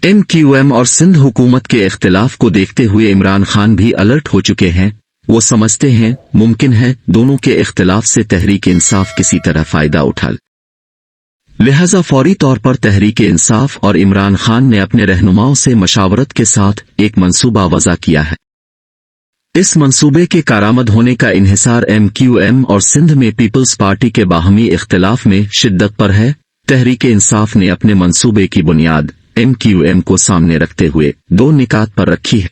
MQM और सिंध हुकूमत के इख्तिलाफ को देखते हुए इमरान खान भी अलर्ट हो चुके हैं। वो समझते हैं मुमकिन है दोनों के इख्तिलाफ से तहरीक इंसाफ किसी तरह फायदा उठा ले। लिहाजा फौरी तौर पर तहरीक इंसाफ और इमरान खान ने अपने रहनुमाओं से मशावरत के साथ एक मंसूबा वज़ा किया है। इस मंसूबे के कारामद होने का इन्हिसार MQM और सिंध में पीपल्स पार्टी के बाहमी इख्तिलाफ में शिद्दत पर है। तहरीक इंसाफ ने अपने मंसूबे की बुनियाद MQM को सामने रखते हुए दो निकात पर रखी है।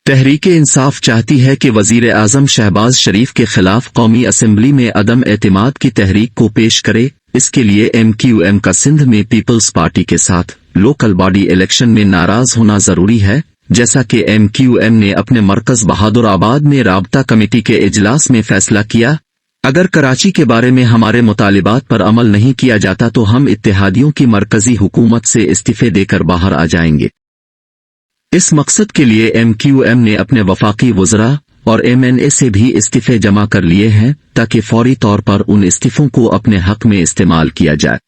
तहरीक इंसाफ चाहती है कि वजीर आजम शहबाज शरीफ के खिलाफ कौमी असेंबली में अदम एतमाद की तहरीक को पेश करे। इसके लिए MQM का सिंध में पीपल्स पार्टी के साथ लोकल बॉडी इलेक्शन में नाराज होना जरूरी है, जैसा कि MQM ने अपने मरकज बहादुराबाद में राबता कमेटी के इजलास में फैसला किया। अगर कराची के बारे में हमारे मुतालिबात पर अमल नहीं किया जाता तो हम इत्तेहादियों की मरकजी हुकूमत से इस्तीफे देकर बाहर आ जाएंगे। इस मकसद के लिए MQM ने अपने वफाकी वज़रा और MNA से भी इस्तीफे जमा कर लिए हैं ताकि फौरी तौर पर उन इस्तीफों को अपने हक में इस्तेमाल किया जाए।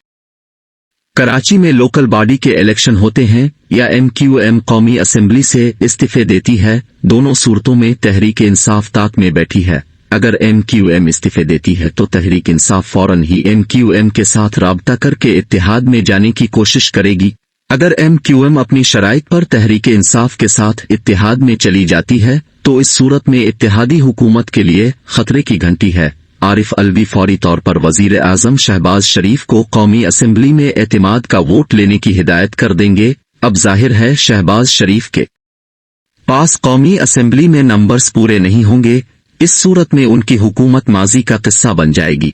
कराची में लोकल बॉडी के इलेक्शन होते हैं या MQM कौमी असेंबली से इस्तीफे देती है, दोनों सूरतों में तहरीक इंसाफ ताक में बैठी है। अगर MQM इस्तीफे देती है तो तहरीक इंसाफ फौरन ही MQM के साथ राबता करके इत्तेहाद में जाने की कोशिश करेगी। अगर MQM अपनी शराइत पर तहरीक इंसाफ के साथ इत्तेहाद में चली जाती है तो इस सूरत में इत्तेहादी हुकूमत के लिए खतरे की घंटी है। आरिफ अलवी फौरी तौर पर वजीर आजम शहबाज शरीफ को कौमी असेंबली में एतमाद का वोट लेने की हिदायत कर देंगे। अब जाहिर है शहबाज शरीफ के पास कौमी असेंबली में नंबर्स पूरे नहीं होंगे। इस सूरत में उनकी हुकूमत माजी का किस्सा बन जाएगी।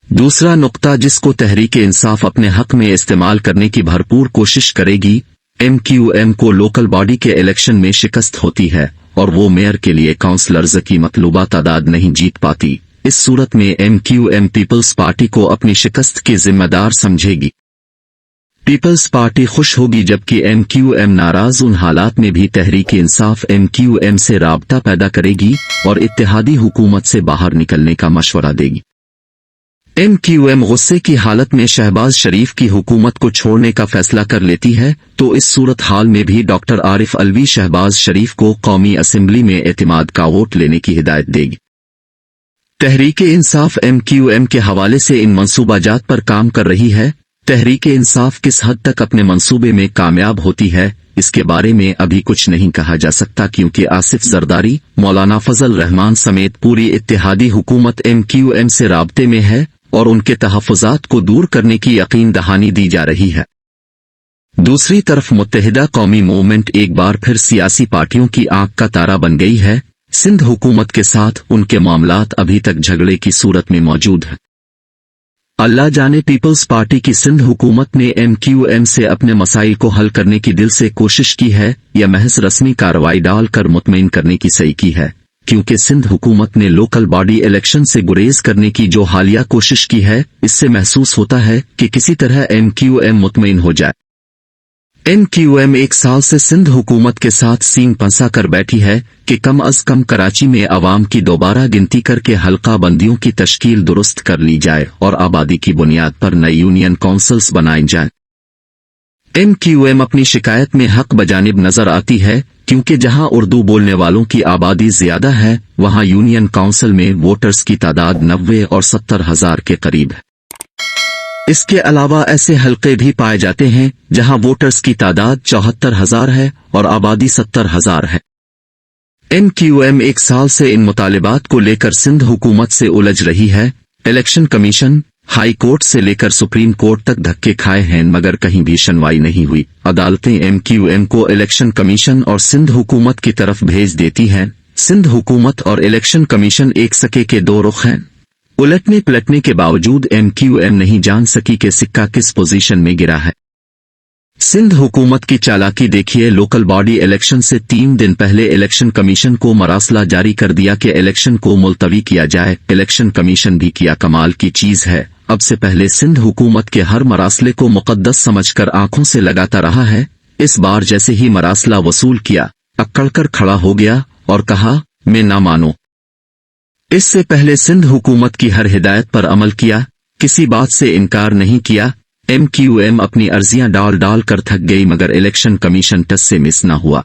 दूसरा नुक्ता जिसको तहरीक इंसाफ अपने हक में इस्तेमाल करने की भरपूर कोशिश करेगी, MQM को लोकल बॉडी के इलेक्शन में शिकस्त होती है और वो मेयर के लिए काउंसलर्स की मतलूबा तादाद नहीं जीत पाती। इस सूरत में MQM पीपल्स पार्टी को अपनी शिकस्त की जिम्मेदार समझेगी। पीपल्स पार्टी खुश होगी जबकि MQM नाराज। उन हालात में भी तहरीक इंसाफ MQM से राबता पैदा करेगी और इत्तेहादी हुकूमत से बाहर निकलने का मशवरा देगी। MQM गुस्से की हालत में शहबाज शरीफ की हुकूमत को छोड़ने का फैसला कर लेती है तो इस सूरत हाल में भी डॉक्टर आरिफ अलवी शहबाज शरीफ को कौमी असेंबली में एतमाद का वोट लेने की हिदायत देगी। तहरीक इंसाफ MQM के हवाले से इन मंसूबाजात पर काम कर रही है। तहरीक इंसाफ किस हद तक अपने मंसूबे में कामयाब होती है इसके बारे में अभी कुछ नहीं कहा जा सकता, क्योंकि आसिफ जरदारी, मौलाना फजल रहमान समेत पूरी इत्तेहादी हुकूमत MQM से राब्ते में है और उनके तहफ़्फ़ुज़ात को दूर करने की यकीन दहानी दी जा रही है। दूसरी तरफ मुत्तहिदा कौमी मूवमेंट एक बार फिर सियासी पार्टियों की आंख का तारा बन गई है। सिंध हुकूमत के साथ उनके मामलात अभी तक झगड़े की सूरत में मौजूद हैं। अल्लाह जाने पीपल्स पार्टी की सिंध हुकूमत ने MQM से अपने मसाइल को हल करने की दिल से कोशिश की है या महज रस्मी कार्रवाई डालकर मुतमईन करने की सही की है, क्योंकि सिंध हुकूमत ने लोकल बॉडी इलेक्शन से गुरेज करने की जो हालिया कोशिश की है, इससे महसूस होता है कि किसी तरह MQM मुतमईन हो जाए। MQM एक साल से सिंध हुकूमत के साथ सींग पंसा कर बैठी है कि कम अज कम कराची में अवाम की दोबारा गिनती करके हल्का बंदियों की तश्कील दुरुस्त कर ली जाए और आबादी की बुनियाद पर नई यूनियन काउंसिल्स बनाई जाए। MQM अपनी शिकायत में हक बजानिब नजर आती है, क्योंकि जहां उर्दू बोलने वालों की आबादी ज्यादा है वहां यूनियन काउंसिल में वोटर्स की तादाद 90 और 70 हजार के करीब है। इसके अलावा ऐसे हलके भी पाए जाते हैं जहां वोटर्स की तादाद 74 हजार है और आबादी 70 हजार है। MQM एक साल से इन मुतालिबात को लेकर सिंध हुकूमत से उलझ रही है। इलेक्शन कमीशन, हाई कोर्ट से लेकर सुप्रीम कोर्ट तक धक्के खाए हैं मगर कहीं भी सुनवाई नहीं हुई। अदालतें MQM को इलेक्शन कमीशन और सिंध हुकूमत की तरफ भेज देती हैं। सिंध हुकूमत और इलेक्शन कमीशन एक सिक्के के दो रुख हैं। उलटने पलटने के बावजूद MQM नहीं जान सकी कि सिक्का किस पोजीशन में गिरा है। सिंध हुकूमत की चालाकी देखिए। लोकल बॉडी इलेक्शन से 3 दिन पहले इलेक्शन कमीशन को मरासला जारी कर दिया कि इलेक्शन को मुलतवी किया जाए। इलेक्शन कमीशन भी किया कमाल की चीज है, अब से पहले सिंध हुकूमत के हर मरासले को मुकद्दस समझकर आंखों से लगाता रहा है। इस बार जैसे ही मरासला वसूल किया, अक्कड़ खड़ा हो गया और कहा, मैं ना मानो। इससे पहले सिंध हुकूमत की हर हिदायत पर अमल किया, किसी बात से इनकार नहीं किया। MQM अपनी अर्जियां डाल कर थक गई मगर इलेक्शन कमीशन टस से मिस न हुआ।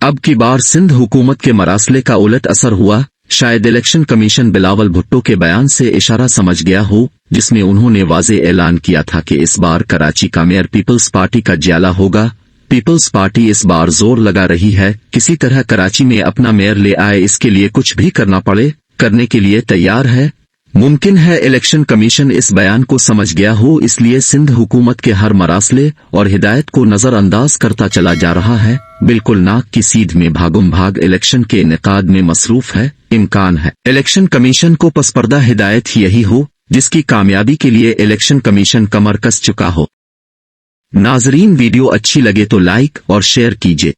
अब की बार सिंध हुकूमत के मरासले का उलट असर हुआ। शायद इलेक्शन कमीशन बिलावल भुट्टो के बयान से इशारा समझ गया हो, जिसमें उन्होंने वाज़े ऐलान किया था कि इस बार कराची का मेयर पीपल्स पार्टी का ज्याला होगा। पीपल्स पार्टी इस बार जोर लगा रही है किसी तरह कराची में अपना मेयर ले आए, इसके लिए कुछ भी करना पड़े करने के लिए तैयार है। मुमकिन है इलेक्शन कमीशन इस बयान को समझ गया हो, इसलिए सिंध हुकूमत के हर मरासले और हिदायत को नजरअंदाज करता चला जा रहा है। बिल्कुल नाक की सीध में भागम भाग इलेक्शन के इनेकाद में मसरूफ है। इम्कान है इलेक्शन कमीशन को पसपर्दा हिदायत यही हो जिसकी कामयाबी के लिए इलेक्शन कमीशन कमर कस चुका हो। नाजरीन, वीडियो अच्छी लगे तो लाइक और शेयर कीजिए।